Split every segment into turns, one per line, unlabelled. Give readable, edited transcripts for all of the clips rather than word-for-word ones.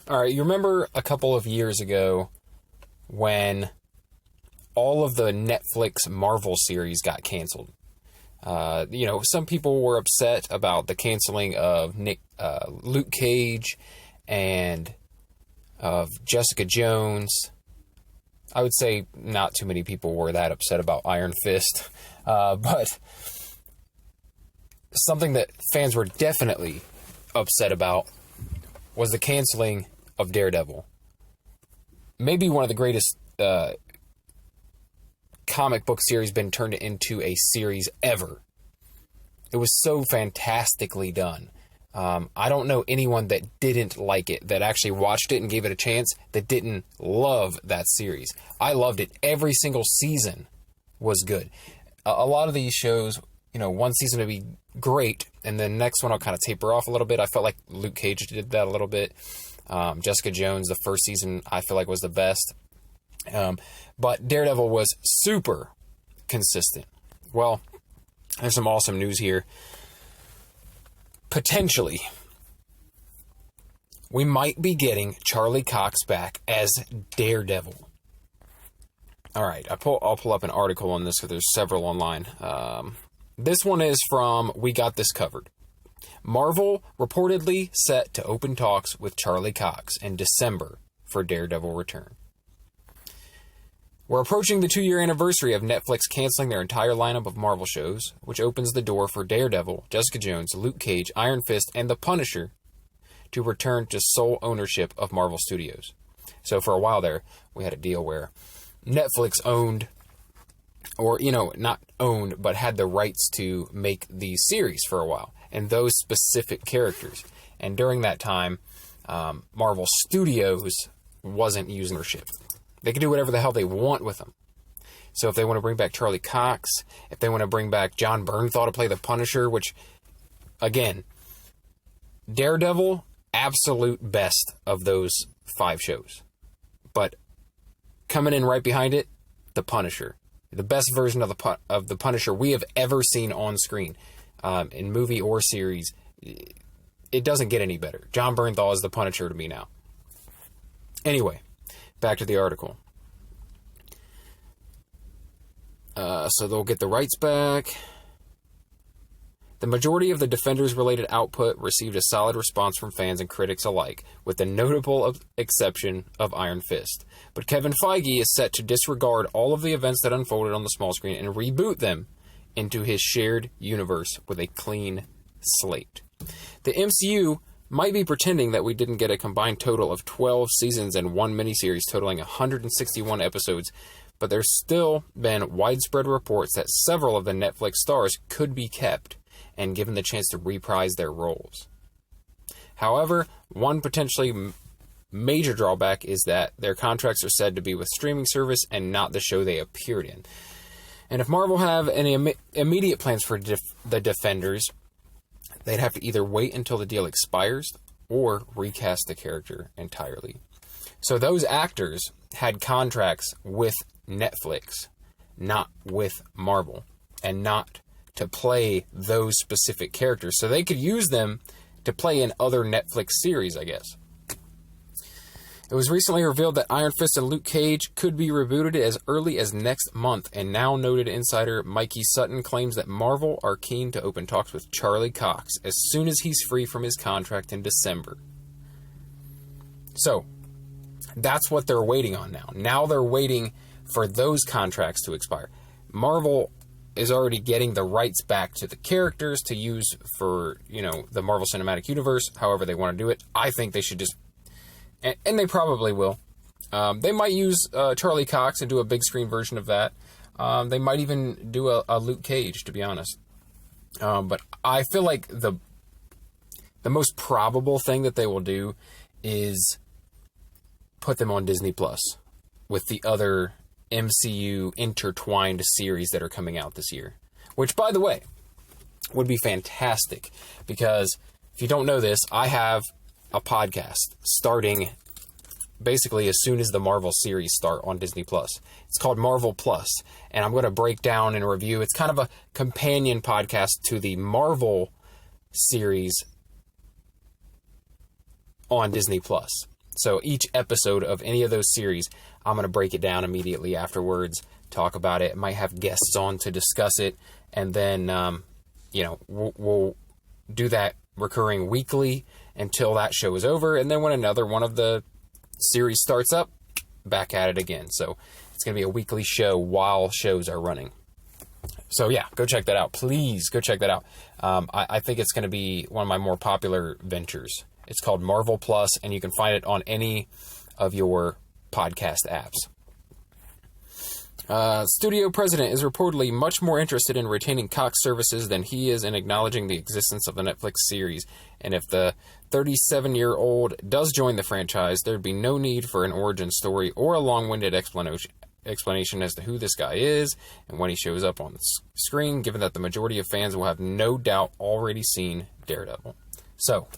All right, you remember a couple of years ago when all of the Netflix Marvel series got canceled? Some people were upset about the canceling of Luke Cage and of Jessica Jones. I would say not too many people were that upset about Iron Fist, but something that fans were definitely upset about was the canceling of Daredevil. Maybe one of the greatest comic book series been turned into a series ever. It was so fantastically done. I don't know anyone that didn't like it, that actually watched it and gave it a chance, that didn't love that series. I loved it. Every single season was good. A lot of these shows, one season would be great, and the next one will kind of taper off a little bit. I felt like Luke Cage did that a little bit. Jessica Jones, the first season, I feel like was the best. But Daredevil was super consistent. Well, there's some awesome news here. Potentially, we might be getting Charlie Cox back as Daredevil. All right, I'll pull up an article on this because there's several online. This one is from We Got This Covered. Marvel reportedly set to open talks with Charlie Cox in December for Daredevil return. We're approaching the 2-year anniversary of Netflix canceling their entire lineup of Marvel shows, which opens the door for Daredevil, Jessica Jones, Luke Cage, Iron Fist, and The Punisher to return to sole ownership of Marvel Studios. So for a while there, we had a deal where Netflix owned, or, not owned, but had the rights to make these series for a while, and those specific characters. And during that time, Marvel Studios wasn't using ownership. They can do whatever the hell they want with them. So if they want to bring back Charlie Cox, if they want to bring back John Bernthal to play the Punisher, which, again, Daredevil, absolute best of those 5 shows. But coming in right behind it, the Punisher. The best version of the Punisher we have ever seen on screen, in movie or series. It doesn't get any better. John Bernthal is the Punisher to me now. Anyway, back to the article. So they'll get the rights back. The majority of the Defenders-related output received a solid response from fans and critics alike, with the notable exception of Iron Fist. But Kevin Feige is set to disregard all of the events that unfolded on the small screen and reboot them into his shared universe with a clean slate. The MCU might be pretending that we didn't get a combined total of 12 seasons and 1 miniseries totaling 161 episodes, but there's still been widespread reports that several of the Netflix stars could be kept and given the chance to reprise their roles. However, one potentially major drawback is that their contracts are said to be with streaming service and not the show they appeared in. And if Marvel have any immediate plans for the Defenders, they'd have to either wait until the deal expires or recast the character entirely. So those actors had contracts with Netflix, not with Marvel, and not to play those specific characters. So they could use them to play in other Netflix series, I guess. It was recently revealed that Iron Fist and Luke Cage could be rebooted as early as next month, and now noted insider Mikey Sutton claims that Marvel are keen to open talks with Charlie Cox as soon as he's free from his contract in December. So, that's what they're waiting on now. Now they're waiting for those contracts to expire. Marvel is already getting the rights back to the characters to use for, the Marvel Cinematic Universe, however they want to do it. I think they should just, and they probably will. They might use Charlie Cox and do a big screen version of that. They might even do a Luke Cage, to be honest. But I feel like the most probable thing that they will do is put them on Disney Plus with the other MCU intertwined series that are coming out this year. Which, by the way, would be fantastic. Because if you don't know this, I have a podcast starting basically as soon as the Marvel series start on Disney Plus. It's called Marvel Plus, and I'm going to break down and review. It's kind of a companion podcast to the Marvel series on Disney Plus. So each episode of any of those series, I'm going to break it down immediately afterwards, talk about it, might have guests on to discuss it, and then, we'll do that recurring weekly until that show is over, and then when another one of the series starts up, back at it again. So it's going to be a weekly show while shows are running. So yeah, go check that out. Please go check that out. I think it's going to be one of my more popular ventures. It's called Marvel Plus, and you can find it on any of your podcast apps. Studio president is reportedly much more interested in retaining Cox services than he is in acknowledging the existence of the Netflix series. And if the 37-year-old does join the franchise, there'd be no need for an origin story or a long-winded explanation as to who this guy is and when he shows up on the screen, given that the majority of fans will have no doubt already seen Daredevil. So,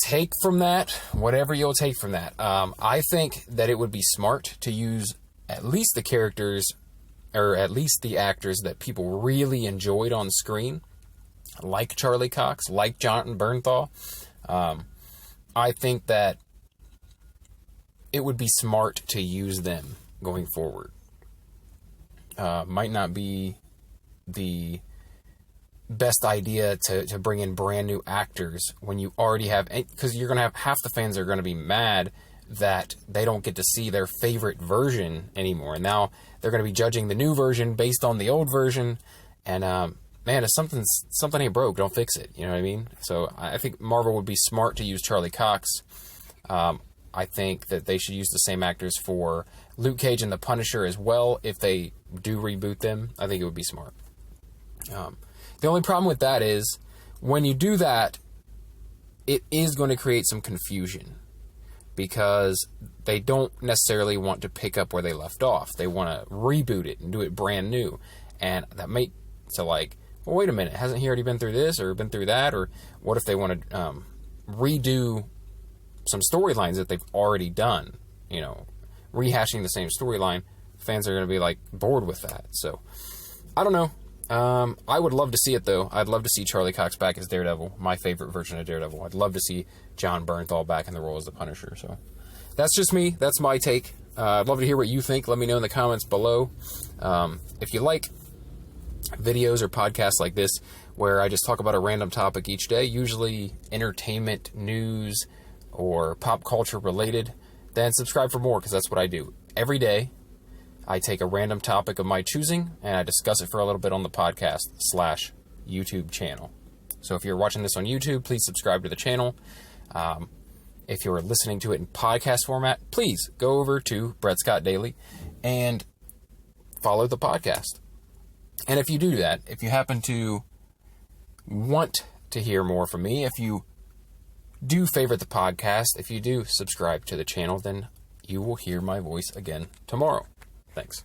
take from that whatever you'll take from that. I think that it would be smart to use at least the characters, or at least the actors that people really enjoyed on screen, like Charlie Cox, like Jonathan Bernthal. I think that it would be smart to use them going forward. Might not be the best idea to bring in brand new actors when you already have, because you're going to have half the fans are going to be mad that they don't get to see their favorite version anymore. And now they're going to be judging the new version based on the old version. And, man, if something ain't broke, don't fix it. You know what I mean? So I think Marvel would be smart to use Charlie Cox. I think that they should use the same actors for Luke Cage and the Punisher as well. If they do reboot them, I think it would be smart. The only problem with that is when you do that, it is going to create some confusion because they don't necessarily want to pick up where they left off. They want to reboot it and do it brand new. And that may, so like, well, wait a minute, hasn't he already been through this or been through that? Or what if they want to redo some storylines that they've already done? You know, rehashing the same storyline. Fans are going to be like bored with that. So, I don't know. I would love to see it, though. I'd love to see Charlie Cox back as Daredevil, my favorite version of Daredevil. I'd love to see John Bernthal back in the role as the Punisher. So that's just me. That's my take. I'd love to hear what you think. Let me know in the comments below. If you like videos or podcasts like this, where I just talk about a random topic each day, usually entertainment, news, or pop culture related, then subscribe for more, because that's what I do. Every day, I take a random topic of my choosing, and I discuss it for a little bit on the podcast/YouTube channel. So if you're watching this on YouTube, please subscribe to the channel. If you're listening to it in podcast format, please go over to Brett Scott Daily and follow the podcast. And if you do that, if you happen to want to hear more from me, if you do favorite the podcast, if you do subscribe to the channel, then you will hear my voice again tomorrow. Thanks.